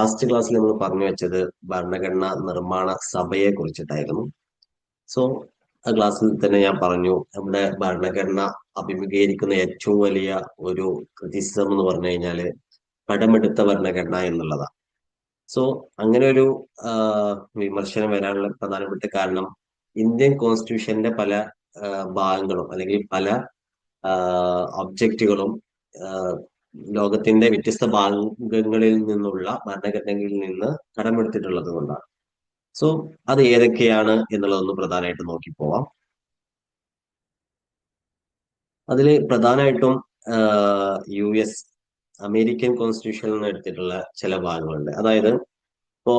Last ക്ലാസ്സിൽ നമ്മൾ പറഞ്ഞു വെച്ചത് ഭരണഘടനാ നിർമ്മാണ സഭയെ കുറിച്ചിട്ടായിരുന്നു. സോ ആ ക്ലാസ്സിൽ തന്നെ ഞാൻ പറഞ്ഞു നമ്മുടെ ഭരണഘടന അഭിമുഖീകരിക്കുന്ന ഏറ്റവും വലിയ ഒരു ക്രിറ്റിസിസം എന്ന് പറഞ്ഞു കഴിഞ്ഞാല് കടമെടുത്ത ഭരണഘടന എന്നുള്ളതാണ്. സോ അങ്ങനെ ഒരു വിമർശനം വരാനുള്ള പ്രധാനപ്പെട്ട കാരണം ഇന്ത്യൻ കോൺസ്റ്റിറ്റ്യൂഷന്റെ പല ഭാഗങ്ങളും അല്ലെങ്കിൽ പല ഒബ്ജക്റ്റുകളും ലോകത്തിന്റെ വ്യത്യസ്ത ഭാഗങ്ങളിൽ നിന്നുള്ള ഭരണഘടനകളിൽ നിന്ന് കടമെടുത്തിട്ടുള്ളത് കൊണ്ടാണ്. സോ അത് ഏതൊക്കെയാണ് എന്നുള്ളതൊന്ന് പ്രധാനമായിട്ട് നോക്കി പോവാം. അതിൽ പ്രധാനമായിട്ടും US അമേരിക്കൻ കോൺസ്റ്റിറ്റ്യൂഷനിൽ നിന്ന് എടുത്തിട്ടുള്ള ചില ഭാഗങ്ങളുണ്ട്. അതായത് ഇപ്പോ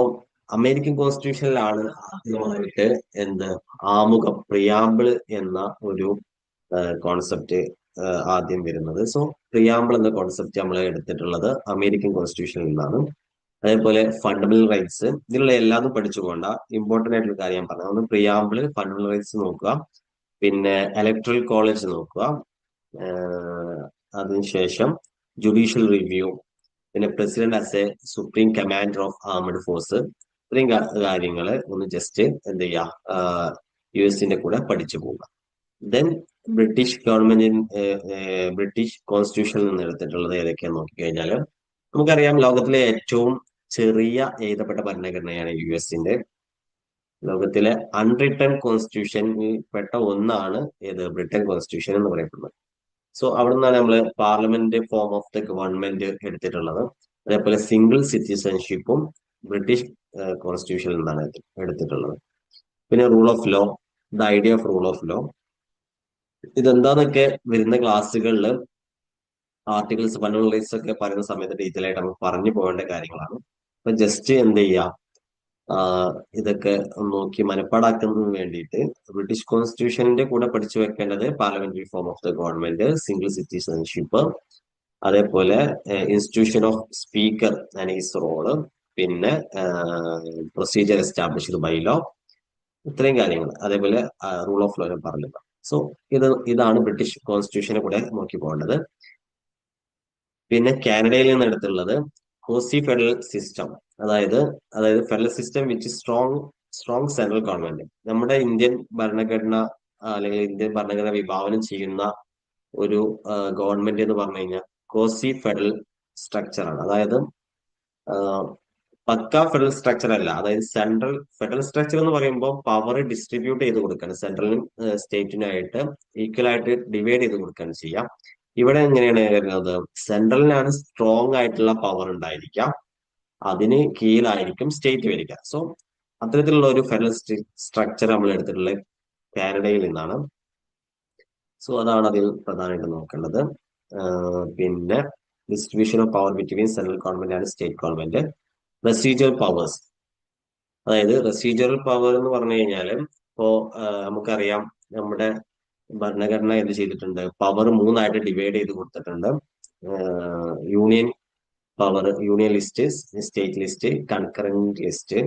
അമേരിക്കൻ കോൺസ്റ്റിറ്റ്യൂഷനിലാണ് ആദ്യമായിട്ട് ആമുഖം പ്രിയാമ്പിള് എന്ന ഒരു കോൺസെപ്റ്റ് ആദ്യം വരുന്നത്. സോ പ്രിയാമ്പിൾ എന്ന കോൺസെപ്റ്റ് നമ്മൾ എടുത്തിട്ടുള്ളത് അമേരിക്കൻ കോൺസ്റ്റിറ്റ്യൂഷനിൽ നിന്നാണ്. അതേപോലെ ഫണ്ടമെന്റൽ റൈറ്റ്സ്, ഇതിലുള്ള എല്ലാതും പഠിച്ചു പോകണ്ട, ഇമ്പോർട്ടന്റ് ആയിട്ടുള്ള കാര്യം ഞാൻ പറഞ്ഞു. ഒന്ന് പ്രിയാമ്പിള്, ഫണ്ടമെന്റൽ റൈറ്റ്സ് നോക്കുക, പിന്നെ ഇലക്ട്രൽ കോളേജ് നോക്കുക, അതിനുശേഷം ജുഡീഷ്യൽ റിവ്യൂ, പിന്നെ president as A supreme commander of armed force, ഇത്രയും കാര്യങ്ങൾ ഒന്ന് ജസ്റ്റ് US കൂടെ പഠിച്ചു പോവുക. ദെൻ ബ്രിട്ടീഷ് ബ്രിട്ടീഷ് കോൺസ്റ്റിറ്റ്യൂഷനിൽ നിന്ന് എടുത്തിട്ടുള്ളത് ഏതൊക്കെയാന്ന് നോക്കിക്കഴിഞ്ഞാൽ നമുക്കറിയാം ലോകത്തിലെ ഏറ്റവും ചെറിയ എഴുതപ്പെട്ട ഭരണഘടനയാണ് US. ലോകത്തിലെ അൺറിട്ടൺ കോൺസ്റ്റിറ്റ്യൂഷനിൽ പെട്ട ഒന്നാണ് ബ്രിട്ടൻ കോൺസ്റ്റിറ്റ്യൂഷൻ എന്ന് പറയപ്പെടുന്നത്. സോ അവിടെ നിന്നാണ് നമ്മൾ parliament form of the government എടുത്തിട്ടുള്ളത്. അതേപോലെ സിംഗിൾ സിറ്റിസൺഷിപ്പും ബ്രിട്ടീഷ് കോൺസ്റ്റിറ്റ്യൂഷനിൽ നിന്നാണ് എടുത്തിട്ടുള്ളത്. പിന്നെ rule of law, the idea of rule of law, ഇതെന്താന്നൊക്കെ വരുന്ന ക്ലാസ്സുകളിൽ ആർട്ടിക്കിൾസ് ഫണ്ടമെന്റൽ റൈറ്റ്സ് ഒക്കെ പറയുന്ന സമയത്ത് ഡീറ്റെയിൽ ആയിട്ട് നമുക്ക് പറഞ്ഞു പോകേണ്ട കാര്യങ്ങളാണ്. അപ്പൊ ജസ്റ്റ് ഇതൊക്കെ നോക്കി മനപ്പാടാക്കുന്നതിന് വേണ്ടിയിട്ട് ബ്രിട്ടീഷ് കോൺസ്റ്റിറ്റ്യൂഷന്റെ കൂടെ പഠിച്ചു വെക്കേണ്ടത് parliamentary form of the government, single citizenship, അതേപോലെ institution of speaker and his role, പിന്നെ പ്രൊസീജിയർ എസ്റ്റാബ്ലിഷ്ഡ് ബൈ ലോ, ഇത്രയും കാര്യങ്ങൾ. അതേപോലെ റൂൾ ഓഫ് ലോ പറഞ്ഞത്. സോ ഇതാണ് ബ്രിട്ടീഷ് കോൺസ്റ്റിറ്റ്യൂഷനെ കൂടെ നോക്കി പോകേണ്ടത്. പിന്നെ കാനഡയിൽ നിന്ന് എടുത്തുള്ളത് കോസി ഫെഡറൽ സിസ്റ്റം, അതായത് federal system which strong central government. നമ്മുടെ ഇന്ത്യൻ ഭരണഘടന അല്ലെങ്കിൽ ഇന്ത്യൻ ഭരണഘടന വിഭാവനം ചെയ്യുന്ന ഒരു ഗവൺമെന്റ് എന്ന് പറഞ്ഞു കഴിഞ്ഞാൽ കോസി ഫെഡറൽ സ്ട്രക്ചർ ആണ്. അതായത് പക്ക ഫെഡറൽ സ്ട്രക്ചർ അല്ല. അതായത് ഫെഡറൽ സ്ട്രക്ചർ എന്ന് പറയുമ്പോൾ പവർ ഡിസ്ട്രിബ്യൂട്ട് ചെയ്ത് കൊടുക്കുകയാണ്, സെൻട്രലിനും സ്റ്റേറ്റിനായിട്ട് ഈക്വൽ ആയിട്ട് ഡിവൈഡ് ചെയ്ത് കൊടുക്കുകയാണ് ചെയ്യാം. ഇവിടെ എങ്ങനെയാണ് വരുന്നത്? സെൻട്രലിനാണ് സ്ട്രോങ് ആയിട്ടുള്ള പവർ ഉണ്ടായിരിക്കാം, അതിന് കീഴിലായിരിക്കും സ്റ്റേറ്റ് വരിക. സോ അത്തരത്തിലുള്ള ഒരു ഫെഡറൽ സ്ട്രക്ചർ നമ്മൾ എടുത്തിട്ടുള്ളത് കാനഡയിൽ നിന്നാണ്. സോ അതാണ് അതിൽ പ്രധാനമായിട്ട് നോക്കേണ്ടത്. പിന്നെ distribution of power between central government and state government. Residual powers, അതായത് റെസിജ്വൽ പവർ എന്ന് പറഞ്ഞു കഴിഞ്ഞാൽ ഇപ്പോ നമുക്കറിയാം നമ്മുടെ ഭരണഘടന എന്ത് ചെയ്തിട്ടുണ്ട്, പവർ മൂന്നായിട്ട് ഡിവൈഡ് ചെയ്ത് കൊടുത്തിട്ടുണ്ട്. Union power, union list, state list, concurrent list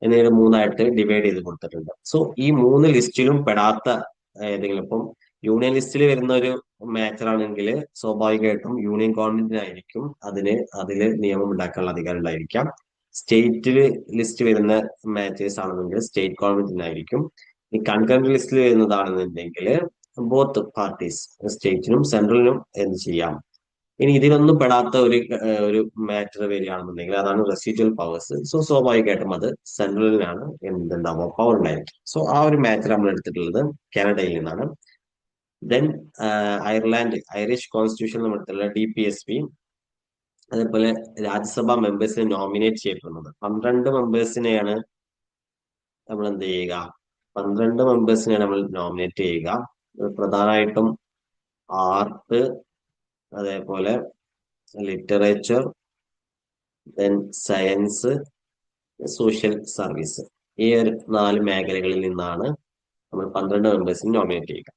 എന്നിങ്ങനെ മൂന്നായിട്ട് ഡിവൈഡ് ചെയ്ത് കൊടുത്തിട്ടുണ്ട്. സോ ഈ മൂന്ന് ലിസ്റ്റിലും പെടാത്ത ഏതെങ്കിലും, ഇപ്പം യൂണിയൻ ലിസ്റ്റിൽ വരുന്ന ഒരു മാറ്റർ ആണെങ്കിൽ സ്വാഭാവികമായിട്ടും യൂണിയൻ ഗവൺമെന്റിനായിരിക്കും അതില് നിയമം ഉണ്ടാക്കാനുള്ള അധികാരം ഉണ്ടായിരിക്കാം. സ്റ്റേറ്റിൽ ലിസ്റ്റ് വരുന്ന മാറ്റേഴ്സ് ആണെന്നെങ്കിൽ സ്റ്റേറ്റ് ഗവൺമെന്റിനായിരിക്കും. ഈ കൺകറന്റ് ലിസ്റ്റിൽ വരുന്നതാണെന്നുണ്ടെങ്കിൽ ബോത്ത് പാർട്ടീസ്, സ്റ്റേറ്റിനും സെൻട്രലിനും എന്ത് ചെയ്യാം. ഇനി ഇതിലൊന്നും പെടാത്ത ഒരു മാറ്റർ വരികയാണെന്നുണ്ടെങ്കിൽ അതാണ് റെസിജ്വൽ പവേഴ്സ്. സോ സ്വാഭാവികമായിട്ടും അത് സെൻട്രലിനാണ് എന്തുണ്ടാവുക, പവർ ഉണ്ടായിരിക്കും. സോ ആ ഒരു മാറ്റർ നമ്മൾ എടുത്തിട്ടുള്ളത് കാനഡയിൽ നിന്നാണ്. ദെൻ ഐറിഷ് കോൺസ്റ്റിറ്റ്യൂഷൻ നമ്മൾ എടുത്തിട്ടുള്ള DPSP. അതേപോലെ രാജ്യസഭാ മെമ്പേഴ്സിനെ നോമിനേറ്റ് ചെയ്യപ്പെടുന്നത് 12 മെമ്പേഴ്സിനെയാണ് നമ്മൾ എന്ത് ചെയ്യുക, 12 മെമ്പേഴ്സിനെയാണ് നമ്മൾ നോമിനേറ്റ് ചെയ്യുക. പ്രധാനമായിട്ടും ആർട്ട്, അതേപോലെ literature, then science, social service, ഈ ഒരു 4 മേഖലകളിൽ നിന്നാണ് നമ്മൾ 12 മെമ്പേഴ്സിനെ നോമിനേറ്റ് ചെയ്യുക.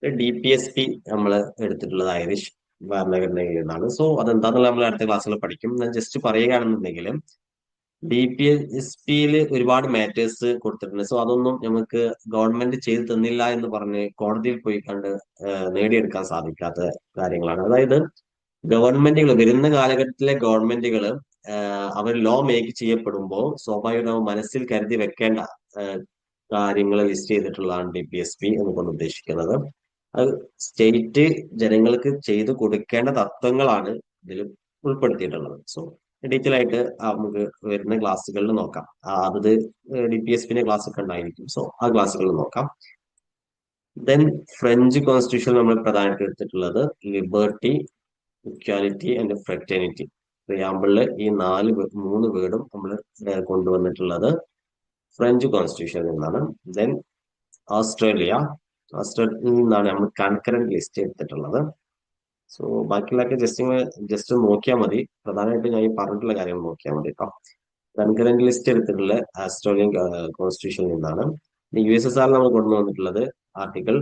DPSP നമ്മൾ എടുത്തിട്ടുള്ളത് ഐറിഷ് ഭരണഘടനയിൽ നിന്നാണ്. സോ അതെന്താണെന്നുള്ള നമ്മൾ അടുത്ത ക്ലാസ്സുകൾ പഠിക്കും. ഞാൻ ജസ്റ്റ് പറയുകയാണെന്നുണ്ടെങ്കിൽ DPSPയിൽ ഒരുപാട് മാറ്റേഴ്സ് കൊടുത്തിട്ടുണ്ട്. സോ അതൊന്നും നമുക്ക് ഗവൺമെന്റ് ചെയ്തു തന്നില്ല എന്ന് പറഞ്ഞ് കോടതിയിൽ പോയി കണ്ട് നേടിയെടുക്കാൻ സാധിക്കാത്ത കാര്യങ്ങളാണ്. അതായത് ഗവൺമെന്റുകൾ, വരുന്ന കാലഘട്ടത്തിലെ ഗവൺമെന്റുകൾ അവർ ലോ മേക്ക് ചെയ്യപ്പെടുമ്പോൾ സ്വാഭാവികമായും മനസ്സിൽ കരുതി വെക്കേണ്ട കാര്യങ്ങൾ ലിസ്റ്റ് ചെയ്തിട്ടുള്ളതാണ് DPSP എന്നുകൊണ്ട് ഉദ്ദേശിക്കുന്നത്. അത് സ്റ്റേറ്റ് ജനങ്ങൾക്ക് ചെയ്തു കൊടുക്കേണ്ട തത്വങ്ങളാണ് ഇതിൽ ഉൾപ്പെടുത്തിയിട്ടുള്ളത്. സോ ഡീറ്റെയിൽ ആയിട്ട് നമുക്ക് വരുന്ന ക്ലാസ്സുകളിൽ നോക്കാം. അതത് DPSP ക്ലാസ് ഒക്കെ ഉണ്ടായിരിക്കും. സോ ആ ക്ലാസ്സുകളിൽ നോക്കാം. ദെൻ ഫ്രഞ്ച് കോൺസ്റ്റിറ്റ്യൂഷൻ നമ്മൾ പ്രധാനമായിട്ട് എടുത്തിട്ടുള്ളത് ലിബർട്ടി, ഇക്വാലിറ്റി ആൻഡ് ഫ്രറ്റേണിറ്റി. പ്രിയാമ്പിളില് ഈ മൂന്ന് വേർഡും നമ്മൾ കൊണ്ടുവന്നിട്ടുള്ളത് ഫ്രഞ്ച് കോൺസ്റ്റിറ്റ്യൂഷനിൽ നിന്നാണ്. ദെൻ ഓസ്ട്രേലിയയിൽ നിന്നാണ് നമ്മൾ കൺകറന്റ് ലിസ്റ്റ് എടുത്തിട്ടുള്ളത്. സോ ബാക്കിയുള്ളതൊക്കെ ജസ്റ്റ് നോക്കിയാൽ മതി. പ്രധാനമായിട്ടും ഞാൻ ഈ പറഞ്ഞിട്ടുള്ള കാര്യങ്ങൾ നോക്കിയാൽ മതി കേട്ടോ. കൺകറന്റ് ലിസ്റ്റ് എടുത്തിട്ടുള്ള ഓസ്ട്രേലിയൻ കോൺസ്റ്റിറ്റ്യൂഷനിൽ നിന്നാണ്. USSR നമ്മൾ കൊണ്ടുവന്നിട്ടുള്ളത് ആർട്ടിക്കിൾ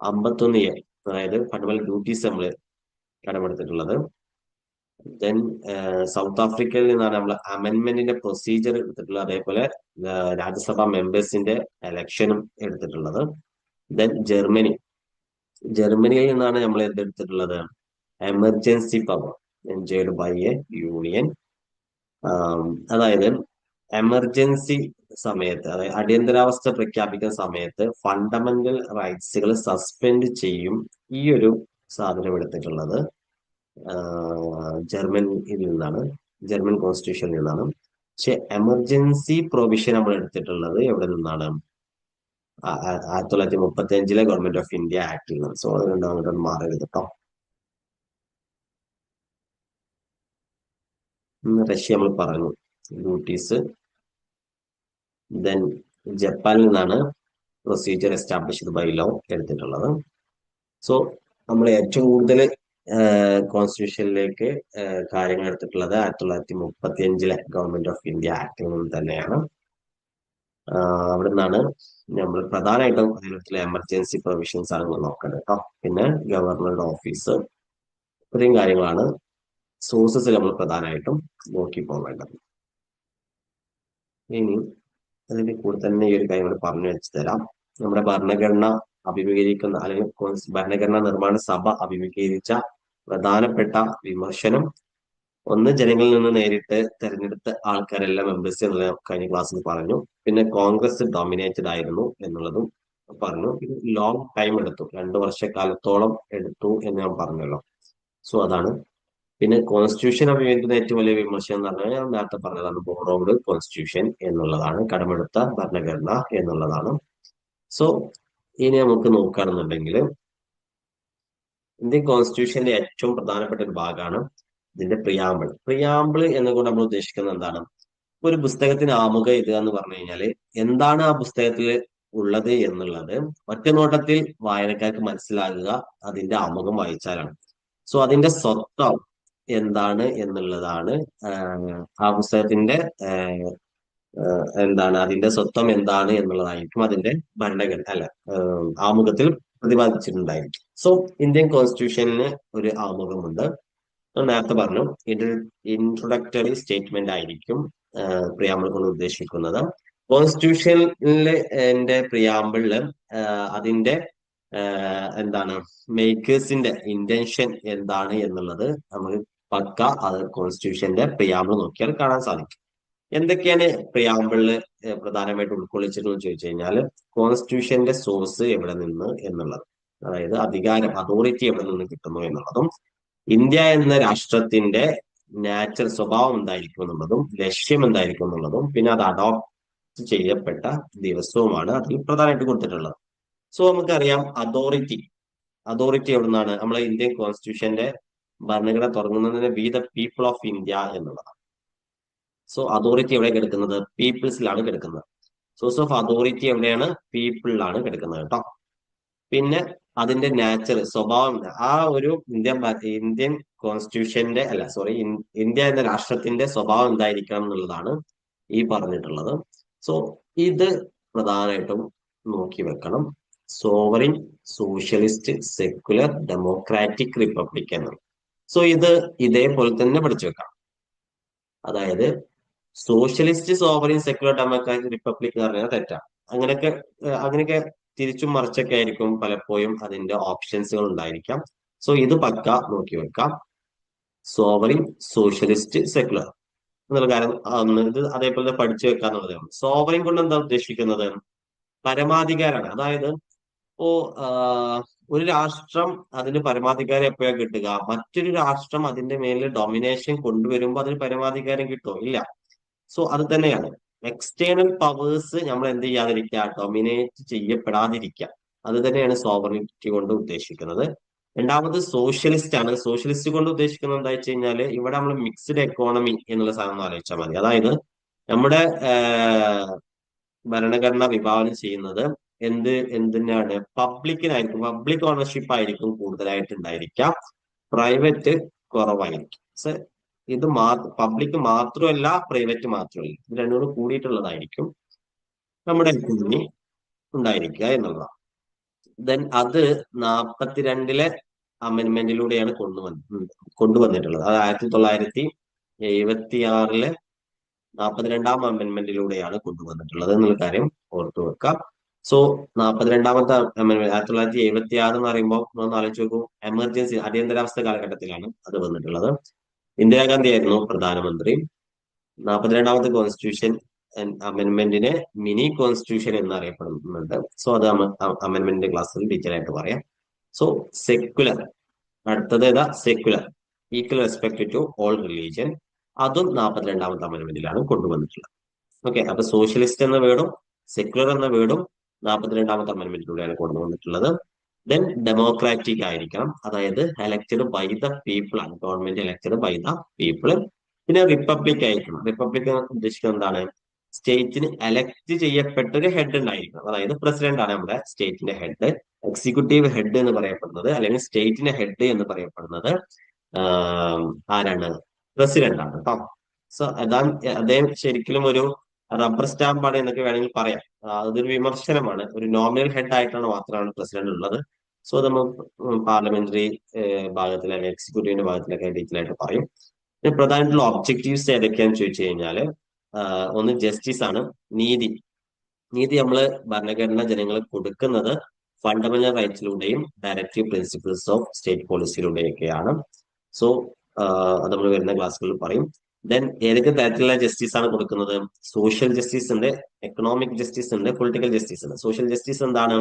51A, അതായത് ഫണ്ടമെന്റൽ ഡ്യൂട്ടീസ് നമ്മൾ കടമെടുത്തിട്ടുള്ളത്. ദെൻ സൗത്ത് ആഫ്രിക്കയിൽ നിന്നാണ് നമ്മൾ അമെന്റ്മെന്റിന്റെ പ്രൊസീജിയർ എടുത്തിട്ടുള്ളത്. അതേപോലെ രാജ്യസഭാ മെമ്പേഴ്സിന്റെ എലക്ഷനും എടുത്തിട്ടുള്ളത്. ദെൻ ജർമ്മനിയിൽ നിന്നാണ് നമ്മൾ എന്തെടുത്തിട്ടുള്ളത്? Emergency power enjoyed by a union. അതായത് എമർജൻസി സമയത്ത്, അതായത് അടിയന്തരാവസ്ഥ പ്രഖ്യാപിക്കുന്ന സമയത്ത് ഫണ്ടമെന്റൽ റൈറ്റ്സുകൾ സസ്പെൻഡ് ചെയ്യും. ഈ ഒരു സാധനം എടുത്തിട്ടുള്ളത് ജർമ്മൻ കോൺസ്റ്റിറ്റ്യൂഷനിൽ നിന്നാണ്. പക്ഷെ എമർജൻസി പ്രൊവിഷൻ നമ്മൾ എടുത്തിട്ടുള്ളത് എവിടെ നിന്നാണ്? 1935 ഗവൺമെന്റ് ഓഫ് ഇന്ത്യ ആക്ടിൽ നിന്ന്. സോ അതുകൊണ്ട് അങ്ങോട്ട് മാറരുത് കേട്ടോ. റഷ്യ നമ്മൾ പറഞ്ഞു ഡ്യൂട്ടീസ്. ദെൻ ജപ്പാനിൽ നിന്നാണ് പ്രൊസീജിയർ എസ്റ്റാബ്ലിഷ്ഡ് ബൈ ലോ എടുത്തിട്ടുള്ളത്. സോ നമ്മൾ ഏറ്റവും കൂടുതൽ കോൺസ്റ്റിറ്റ്യൂഷനിലേക്ക് കാര്യങ്ങൾ എടുത്തിട്ടുള്ളത് 1935 ഗവൺമെന്റ് ഓഫ് ഇന്ത്യ ആക്ടിൽ നിന്ന് തന്നെയാണ്. അവിടെ നിന്നാണ് നമ്മൾ പ്രധാനമായിട്ടും കേരളത്തിലെ എമർജൻസി പ്രൊവിഷൻസ് ആണ് നമ്മൾ നോക്കേണ്ടത് കേട്ടോ. പിന്നെ ഗവർണറുടെ ഓഫീസ്, ഇത്രയും കാര്യങ്ങളാണ് സോഴ്സസ് നമ്മൾ പ്രധാനമായിട്ടും നോക്കി പോകേണ്ടത്. ഇനി അതിന്റെ കൂടെ തന്നെ ഈ ഒരു കാര്യം കൂടെ പറഞ്ഞു വെച്ച് തരാം. നമ്മുടെ ഭരണഘടന അഭിമുഖീകരിക്കുന്ന അല്ലെങ്കിൽ ഭരണഘടനാ നിർമ്മാണ സഭ അഭിമുഖീകരിച്ച പ്രധാനപ്പെട്ട വിമർശനം ഒന്ന്, ജനങ്ങളിൽ നിന്ന് നേരിട്ട് തെരഞ്ഞെടുത്ത ആൾക്കാരെല്ലാം മെമ്പേഴ്സ് എന്നുള്ള കഴിഞ്ഞ ക്ലാസ്സിൽ പറഞ്ഞു. പിന്നെ കോൺഗ്രസ് ഡോമിനേറ്റഡ് ആയിരുന്നു എന്നുള്ളതും പറഞ്ഞു. ഇത് ലോങ് ടൈം എടുത്തു, 2 വർഷക്കാലത്തോളം എടുത്തു എന്ന് ഞാൻ പറഞ്ഞല്ലോ. സോ അതാണ്. പിന്നെ കോൺസ്റ്റിറ്റ്യൂഷൻ അഭിമുഖീകരിക്കുന്ന ഏറ്റവും വലിയ വിമർശനം എന്ന് പറഞ്ഞാൽ ഞാൻ നേരത്തെ പറഞ്ഞതാണ്, ബോറോഡ് കോൺസ്റ്റിറ്റ്യൂഷൻ എന്നുള്ളതാണ്, കടമെടുത്ത ഭരണഘടന എന്നുള്ളതാണ്. സോ ഇനി നമുക്ക് നോക്കുകയാണെന്നുണ്ടെങ്കിൽ ഇന്ത്യൻ കോൺസ്റ്റിറ്റ്യൂഷന്റെ ഏറ്റവും പ്രധാനപ്പെട്ട ഒരു ഭാഗമാണ് ഇതിന്റെ പ്രിയാമ്പിൾ എന്നുകൊണ്ട് നമ്മൾ ഉദ്ദേശിക്കുന്നത് എന്താണ്? ഒരു പുസ്തകത്തിന് ആമുഖം എഴുതുക എന്ന് പറഞ്ഞു കഴിഞ്ഞാല് എന്താണ് ആ പുസ്തകത്തിൽ ഉള്ളത് എന്നുള്ളത് ഒറ്റ നോട്ടത്തിൽ വായനക്കാർക്ക് മനസ്സിലാകുക അതിന്റെ ആമുഖം വായിച്ചാലാണ്. സോ അതിന്റെ സ്വത്വം എന്താണ് എന്നുള്ളതാണ് ആ പുസ്തകത്തിന്റെ അതിന്റെ സ്വത്വം എന്താണ് എന്നുള്ളതായിരിക്കും അതിന്റെ ആമുഖത്തിൽ പ്രതിപാദിച്ചിട്ടുണ്ടായിരിക്കും. സോ ഇന്ത്യൻ കോൺസ്റ്റിറ്റ്യൂഷനിന് ഒരു ആമുഖമുണ്ട്. നേരത്തെ പറഞ്ഞു ഇൻട്രൊഡക്ടറി സ്റ്റേറ്റ്മെന്റ് ആയിരിക്കും പ്രിയാമ്പിൾ കൊണ്ട് ഉദ്ദേശിക്കുന്നത്. കോൺസ്റ്റിറ്റ്യൂഷനിലെ പ്രിയാമ്പിളില് അതിന്റെ മേക്കേഴ്സിന്റെ ഇന്റൻഷൻ എന്താണ് എന്നുള്ളത് നമുക്ക് പക്ക അത് കോൺസ്റ്റിറ്റ്യൂഷന്റെ പ്രിയാമ്പിൾ നോക്കിയാൽ കാണാൻ സാധിക്കും. എന്തൊക്കെയാണ് പ്രിയാമ്പിളില് പ്രധാനമായിട്ട് ഉൾക്കൊള്ളിച്ചിട്ടുണ്ടെന്ന് ചോദിച്ചു കഴിഞ്ഞാൽ കോൺസ്റ്റിറ്റ്യൂഷന്റെ സോഴ്സ് എവിടെ നിന്ന് എന്നുള്ളത്, അതായത് അതോറിറ്റി എവിടെ നിന്ന് കിട്ടുന്നു എന്നുള്ളതും, ഇന്ത്യ എന്ന രാഷ്ട്രത്തിന്റെ സ്വഭാവം എന്തായിരിക്കും എന്നുള്ളതും, ലക്ഷ്യം എന്തായിരിക്കും എന്നുള്ളതും, പിന്നെ അത് അഡോപ്റ്റ് ചെയ്യപ്പെട്ട ദിവസവുമാണ് അതിൽ പ്രധാനമായിട്ട് കൊടുത്തിട്ടുള്ളത്. സോ നമുക്കറിയാം അതോറിറ്റി എവിടെ നിന്നാണ്? നമ്മളെ ഇന്ത്യൻ കോൺസ്റ്റിറ്റ്യൂഷന്റെ ഭരണഘടന തുടങ്ങുന്നതിന് we the people of India എന്നുള്ളതാണ്. സോ അതോറിറ്റി എവിടെ കിടക്കുന്നത്? പീപ്പിൾസിലാണ് കിടക്കുന്നത്. സോഴ്സ് ഓഫ് അതോറിറ്റി എവിടെയാണ്? പീപ്പിളിലാണ് കിടക്കുന്നത് കേട്ടോ. പിന്നെ അതിന്റെ സ്വഭാവം, ആ ഒരു ഇന്ത്യൻ കോൺസ്റ്റിറ്റ്യൂഷന്റെ ഇന്ത്യ എന്ന രാഷ്ട്രത്തിന്റെ സ്വഭാവം എന്തായിരിക്കണം എന്നുള്ളതാണ് ഈ പറഞ്ഞിട്ടുള്ളത്. സോ ഇത് പ്രധാനമായിട്ടും നോക്കി വെക്കണം. Sovereign, socialist, secular, democratic, republic എന്നാണ്. സോ ഇത് ഇതേപോലെ തന്നെ പഠിച്ചു വെക്കാം. അതായത് socialist, sovereign, secular, democratic, republic എന്ന് പറഞ്ഞാൽ തെറ്റാണ്. അങ്ങനെയൊക്കെ തിരിച്ചും മറിച്ചൊക്കെ ആയിരിക്കും പലപ്പോഴും അതിന്റെ ഓപ്ഷൻസുകൾ ഉണ്ടായിരിക്കാം. സോ ഇത് പക്ക നോക്കി വെക്കാം. Sovereign, socialist, secular. എന്നുള്ള കാര്യം ഇത് അതേപോലെ പഠിച്ചു വെക്കാന്നുള്ളതാണ്. സോവറിൻ കൊണ്ട് എന്താ ഉദ്ദേശിക്കുന്നത്? പരമാധികാരാണ്. അതായത് ഇപ്പോ ഒരു രാഷ്ട്രം അതിന് പരമാധികാരം എപ്പോഴാണ് കിട്ടുക? മറ്റൊരു രാഷ്ട്രം അതിന്റെ മേലിൽ ഡൊമിനേഷൻ കൊണ്ടുവരുമ്പോൾ അതിന് പരമാധികാരം കിട്ടുമോ? ഇല്ല. സോ അത് തന്നെയാണ് എക്സ്റ്റേണൽ പവേഴ്സ് നമ്മൾ എന്ത് ചെയ്യാതിരിക്കുക, ഡൊമിനേറ്റ് ചെയ്യപ്പെടാതിരിക്കുക. അത് തന്നെയാണ് സോവറിനിറ്റി കൊണ്ട് ഉദ്ദേശിക്കുന്നത്. രണ്ടാമത് സോഷ്യലിസ്റ്റ് ആണ്. സോഷ്യലിസ്റ്റ് കൊണ്ട് ഉദ്ദേശിക്കുന്നത് എന്താ വെച്ച് കഴിഞ്ഞാല് ഇവിടെ നമ്മൾ മിക്സ്ഡ് എക്കോണമി എന്നുള്ള സാധനം ഒന്ന് ആലോചിച്ചാൽ മതി. അതായത് നമ്മുടെ ഭരണഘടന വിഭാവനം ചെയ്യുന്നത് എന്തിനാണ്? പബ്ലിക്കിനായിരിക്കും. പബ്ലിക് ഓണർഷിപ്പ് ആയിരിക്കും കൂടുതലായിട്ട് ഉണ്ടായിരിക്കാം, പ്രൈവറ്റ് കുറവായിരിക്കും. ഇത് പബ്ലിക് മാത്രമല്ല പ്രൈവറ്റ് മാത്രമല്ല, ഇത് രണ്ടും കൂടി കൂടിയിട്ടുള്ളതായിരിക്കും നമ്മുടെ എക്കോണമി ഉണ്ടായിരിക്കുക എന്നുള്ളതാണ്. ദെൻ അത് 42-ലെ അമെന്റ്മെന്റിലൂടെയാണ് കൊണ്ടുവന്നിട്ടുള്ളത്. അത് 1976-ലെ 42-ാം അമെന്റ്മെന്റിലൂടെയാണ് കൊണ്ടുവന്നിട്ടുള്ളത് എന്നുള്ള കാര്യം ഓർത്തു വെക്കാം. സോ 42-ാമത്തെ അമെന്റ്മെന്റ് 1976 എന്ന് പറയുമ്പോൾ ഒന്ന് ആലോചിച്ച് നോക്കൂ, എമർജൻസി അടിയന്തരാവസ്ഥ കാലഘട്ടത്തിലാണ് അത് വന്നിട്ടുള്ളത്. ഇന്ദിരാഗാന്ധി ആയിരുന്നു പ്രധാനമന്ത്രി. 42-ാമത്തെ കോൺസ്റ്റിറ്റ്യൂഷൻ അമെന്റ്മെന്റിനെ മിനി കോൺസ്റ്റിറ്റ്യൂഷൻ എന്നറിയപ്പെടുന്നുണ്ട്. സോ അത് അമെന്റ്മെന്റ് ക്ലാസ്സിൽ ഡീറ്റെയിൽ ആയിട്ട് പറയാം. സോ സെക്യുലർ, അടുത്തത് ഏതാ? Secular, equal respect to all religion. അതും 42-ാമത്തെ അമെന്റ്മെന്റിലാണ് കൊണ്ടുവന്നിട്ടുള്ളത്. ഓക്കെ, അപ്പൊ സോഷ്യലിസ്റ്റ് എന്ന വേർഡും സെക്യുലർ എന്ന വേർഡും 42-ാമത്തെ അമെന്റ്മെന്റിലൂടെയാണ് കൊണ്ടുവന്നിട്ടുള്ളത്. ദെൻ ഡെമോക്രാറ്റിക് ആയിരിക്കണം, അതായത് എലക്റ്റഡ് ബൈ ദ പീപ്പിൾ ആണ്, government elected by the people. പിന്നെ റിപ്പബ്ലിക് ആയിരിക്കണം. റിപ്പബ്ലിക് ഉദ്ദേശിക്കുന്നത് എന്താണ്? സ്റ്റേറ്റിന് എലക്ട് ചെയ്യപ്പെട്ട ഒരു ഹെഡ് ഉണ്ടായിരിക്കണം, അതായത് പ്രസിഡന്റ് ആണ് നമ്മുടെ സ്റ്റേറ്റിന്റെ ഹെഡ്. എക്സിക്യൂട്ടീവ് ഹെഡ് എന്ന് പറയപ്പെടുന്നത്, അല്ലെങ്കിൽ സ്റ്റേറ്റിന്റെ ഹെഡ് എന്ന് പറയപ്പെടുന്നത് ആരാണ്? പ്രസിഡന്റ് ആണ് കേട്ടോ. സോ അദ്ദേഹം ശരിക്കും ഒരു റബ്ബർ സ്റ്റാമ്പാണ് എന്നൊക്കെ വേണമെങ്കിൽ പറയാം. അതൊരു വിമർശനമാണ്. ഒരു നോമിനൽ ഹെഡ് ആയിട്ടാണ് മാത്രമാണ് പ്രസിഡന്റ് ഉള്ളത്. സോ നമ്മൾ പാർലമെന്ററി ഭാഗത്തിൽ അല്ലെങ്കിൽ എക്സിക്യൂട്ടീവിന്റെ ഭാഗത്തിലൊക്കെ ഡീറ്റെയിൽ ആയിട്ട് പറയും. പ്രധാനമായിട്ടുള്ള ഒബ്ജക്റ്റീവ്സ് ഏതൊക്കെയാണെന്ന് ചോദിച്ചു കഴിഞ്ഞാല് ഒന്ന് ജസ്റ്റിസ് ആണ്, നീതി. നീതി നമ്മള് ഭരണഘടന ജനങ്ങൾക്ക് കൊടുക്കുന്നത് ഫണ്ടമെന്റൽ റൈറ്റ്സിലൂടെയും ഡയറക്റ്റീവ് പ്രിൻസിപ്പിൾസ് ഓഫ് സ്റ്റേറ്റ് പോളിസിയിലൂടെയൊക്കെയാണ്. സോ അത് നമ്മൾ വരുന്ന ക്ലാസ്സുകളിൽ പറയും. ദെൻ ഏതൊക്കെ തരത്തിലുള്ള ജസ്റ്റിസ് ആണ് കൊടുക്കുന്നത്? സോഷ്യൽ ജസ്റ്റിസ് ഉണ്ട്, എക്കണോമിക് ജസ്റ്റിസ് ഉണ്ട്, പൊളിറ്റിക്കൽ ജസ്റ്റിസ് ഉണ്ട്. സോഷ്യൽ ജസ്റ്റിസ് എന്താണ്?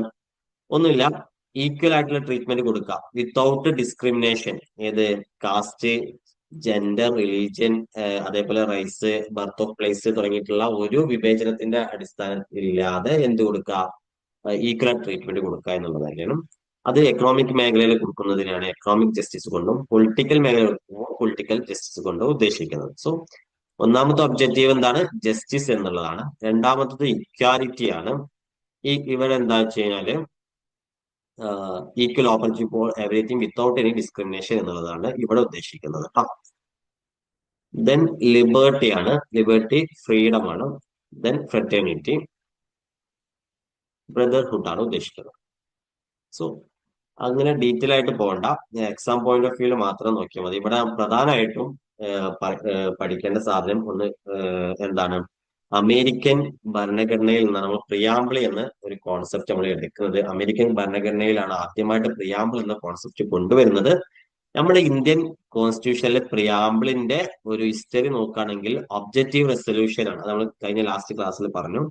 ഒന്നുമില്ല, ഈക്വൽ ആയിട്ടുള്ള ട്രീറ്റ്മെന്റ് കൊടുക്കുക വിത്തൗട്ട് ഡിസ്ക്രിമിനേഷൻ. ഏത്? കാസ്റ്റ്, ജെൻഡർ, റിലീജിയൻ, അതേപോലെ റൈസ്, ബർത്ത് ഓഫ് പ്ലേസ് തുടങ്ങിയിട്ടുള്ള ഒരു വിവേചനത്തിന്റെ അടിസ്ഥാനത്തിലില്ലാതെ എന്ത് കൊടുക്കുക? ഈക്വൽ ട്രീറ്റ്മെന്റ് കൊടുക്കുക എന്നുള്ളതായിരിക്കണം. അത് എക്കണോമിക് മേഖലയിൽ കൊടുക്കുന്നതിനാണ് എക്കണോമിക് ജസ്റ്റിസ് കൊണ്ടും, പൊളിറ്റിക്കൽ മേഖല പൊളിറ്റിക്കൽ ജസ്റ്റിസ് കൊണ്ടും ഉദ്ദേശിക്കുന്നത്. സോ ഒന്നാമത്തെ ഒബ്ജക്റ്റീവ് എന്താണ്? ജസ്റ്റിസ് എന്നുള്ളതാണ്. രണ്ടാമത്തത് ഇക്വാലിറ്റി ആണ്. ഇവിടെ എന്താ വെച്ച് കഴിഞ്ഞാല് equal opportunity for everything without any discrimination എന്നുള്ളതാണ് ഇവിടെ ഉദ്ദേശിക്കുന്നത്. ദെൻ ലിബർട്ടി ആണ്. ലിബർട്ടി ഫ്രീഡം ആണ്. ദെൻ ഫ്രറ്റേണിറ്റി, ബ്രദർഹുഡ് ആണ് ഉദ്ദേശിക്കുന്നത്. സോ അങ്ങനെ ഡീറ്റെയിൽ ആയിട്ട് പോകണ്ട, എക്സാം പോയിന്റ് ഓഫ് വ്യൂല് മാത്രം നോക്കിയാൽ മതി. ഇവിടെ പ്രധാനമായിട്ടും പഠിക്കേണ്ട സാധനം ഒന്ന് എന്താണ്? അമേരിക്കൻ ഭരണഘടനയിൽ നിന്നാണ് നമ്മൾ പ്രിയാമ്പിൾ എന്ന ഒരു കോൺസെപ്റ്റ് നമ്മൾ എടുക്കുന്നത്. അമേരിക്കൻ ഭരണഘടനയിലാണ് ആദ്യമായിട്ട് പ്രിയാമ്പിൾ എന്ന കോൺസെപ്റ്റ് കൊണ്ടുവരുന്നത്. നമ്മുടെ ഇന്ത്യൻ കോൺസ്റ്റിറ്റ്യൂഷനിലെ പ്രിയാമ്പിളിന്റെ ഒരു ഹിസ്റ്ററി നോക്കുകയാണെങ്കിൽ ഒബ്ജക്റ്റീവ് റെസൊല്യൂഷൻ ആണ്. നമ്മൾ കഴിഞ്ഞ ലാസ്റ്റ് ക്ലാസ്സിൽ പറഞ്ഞു.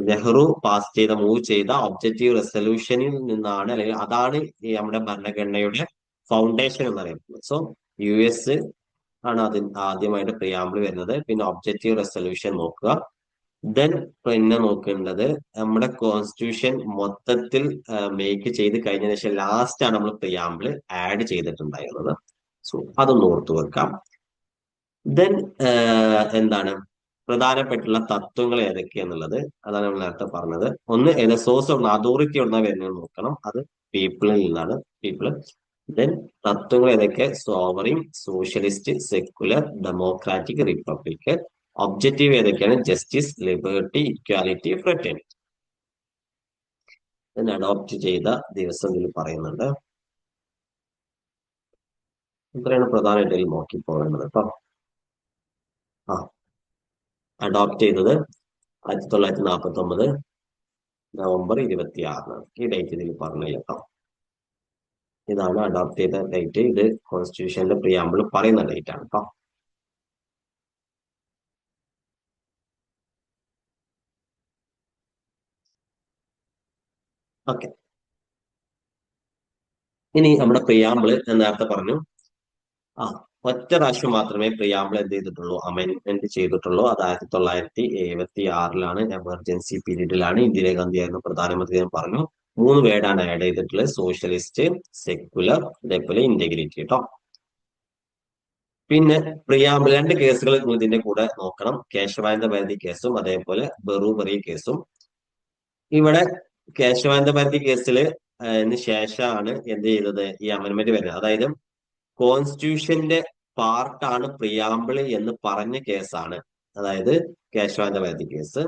നെഹ്റു മൂവ് ചെയ്ത ഒബ്ജക്റ്റീവ് റെസൊല്യൂഷനിൽ നിന്നാണ്, അല്ലെങ്കിൽ അതാണ് ഈ നമ്മുടെ ഭരണഘടനയുടെ ഫൗണ്ടേഷൻ എന്ന് പറയുന്നത്. സോ US ആണ് ആദ്യമായിട്ട് പ്രിയാമ്പിൾ വരുന്നത്. പിന്നെ ഒബ്ജക്റ്റീവ് റെസൊല്യൂഷൻ നോക്കുക. ദെൻ പിന്നെ നോക്കേണ്ടത് നമ്മുടെ കോൺസ്റ്റിറ്റ്യൂഷൻ മൊത്തത്തിൽ മേക്ക് ചെയ്ത് കഴിഞ്ഞതിന് ശേഷം ലാസ്റ്റ് ആണ് നമ്മൾ പ്രിയാമ്പിൾ ആഡ് ചെയ്തിട്ടുണ്ടായിരുന്നത്. സോ അതൊന്ന് ഓർത്തു വെക്കാം. ദെൻ എന്താണ് പ്രധാനപ്പെട്ടുള്ള തത്വങ്ങൾ ഏതൊക്കെയാന്നുള്ളത് അതാണ് നമ്മൾ നേരത്തെ പറഞ്ഞത്. ഒന്ന് ഏത് സോഴ്സ് ഓഫ് അതോറിറ്റി എവിടുന്ന വരുന്നത് നോക്കണം, അത് പീപ്പിളിൽ നിന്നാണ്. പീപ്പിൾ. ദെൻ തത്വങ്ങൾ ഏതൊക്കെ? Sovereign, socialist, secular, democratic, republic. Objective ഏതൊക്കെയാണ്? Justice, liberty, equality, fraternity. then adopt ചെയ്ത ദിവസം ഇതിൽ പറയുന്നുണ്ട്. ഇത്രയാണ് പ്രധാനമായിട്ട് ഇതിൽ നോക്കി പോകേണ്ടത് കേട്ടോ. അഡോപ്റ്റ് ചെയ്തത് 1949 നവംബർ 26. ഈ ഡേറ്റ് ഇതിൽ പറഞ്ഞു കേട്ടോ. ഇതാണ് അഡോപ്റ്റ് ചെയ്ത ഡേറ്റ്. ഇത് കോൺസ്റ്റിറ്റ്യൂഷന്റെ പ്രിയാമ്പിൾ പറയുന്ന ഡേറ്റ് ആണ് കേട്ടോ. ഓക്കെ. ഇനി നമ്മുടെ പ്രിയാമ്പിള് ഞാൻ നേരത്തെ പറഞ്ഞു. ആ ഒറ്റ പ്രാവശ്യം മാത്രമേ പ്രിയാമ്പിൾ എന്ത് ചെയ്തിട്ടുള്ളൂ, അമെന്റ്മെന്റ് ചെയ്തിട്ടുള്ളൂ. അത് 1976 എമർജൻസി പീരീഡിലാണ്. ഇന്ദിരാഗാന്ധി ആയിരുന്നു പ്രധാനമന്ത്രി എന്ന് പറഞ്ഞു. 3 വേർഡാണ് ആഡ് ചെയ്തിട്ടുള്ളത്: സോഷ്യലിസ്റ്റ്, സെക്യുലർ, അതേപോലെ ഇന്റഗ്രിറ്റി കേട്ടോ. പിന്നെ പ്രിയാമ്പിൾ 2 കേസുകൾ ഇതിന്റെ കൂടെ നോക്കണം: കേശവാനന്ദ ഭാരതി കേസും അതേപോലെ ബറൂബറി കേസും. ഇവിടെ കേശവാനന്ദ ഭാരതി കേസിൽ ശേഷമാണ് എന്ത് ചെയ്തത്, ഈ അമെന്റ്മെന്റ് വരുന്നത്. അതായത് കോൺസ്റ്റിറ്റ്യൂഷന്റെ പാർട്ടാണ് പ്രിയാമ്പിള് എന്ന് പറഞ്ഞ കേസാണ്, അതായത് Kesavananda Bharati case.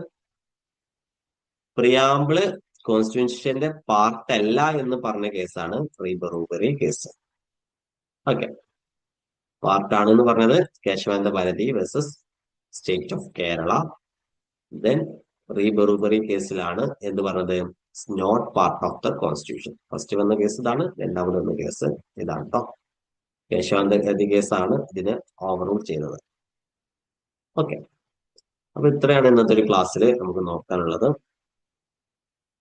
Preamble കോൺസ്റ്റിറ്റ്യൂഷന്റെ part അല്ല എന്ന് പറഞ്ഞ കേസാണ് ബറൂബറി കേസ്. ഓക്കെ. പാർട്ടാണ് എന്ന് പറഞ്ഞത് Kesavananda Bharati versus state of Kerala. Then Berubari കേസിലാണ് എന്ത് പറഞ്ഞത്, not part of the constitution. First വന്ന കേസ് ഇതാണ്, രണ്ടാമത് വന്ന കേസ് ഇതാണ് കേട്ടോ. കേശവാനന്ദ ഭാരതി കേസാണ് ഇതിനെ ഓവർറൂൾ ചെയ്തത്. ഓക്കെ. അപ്പൊ ഇത്രയാണ് ഇന്നത്തെ ഒരു ക്ലാസ്സിൽ നമുക്ക് നോക്കാനുള്ളത്.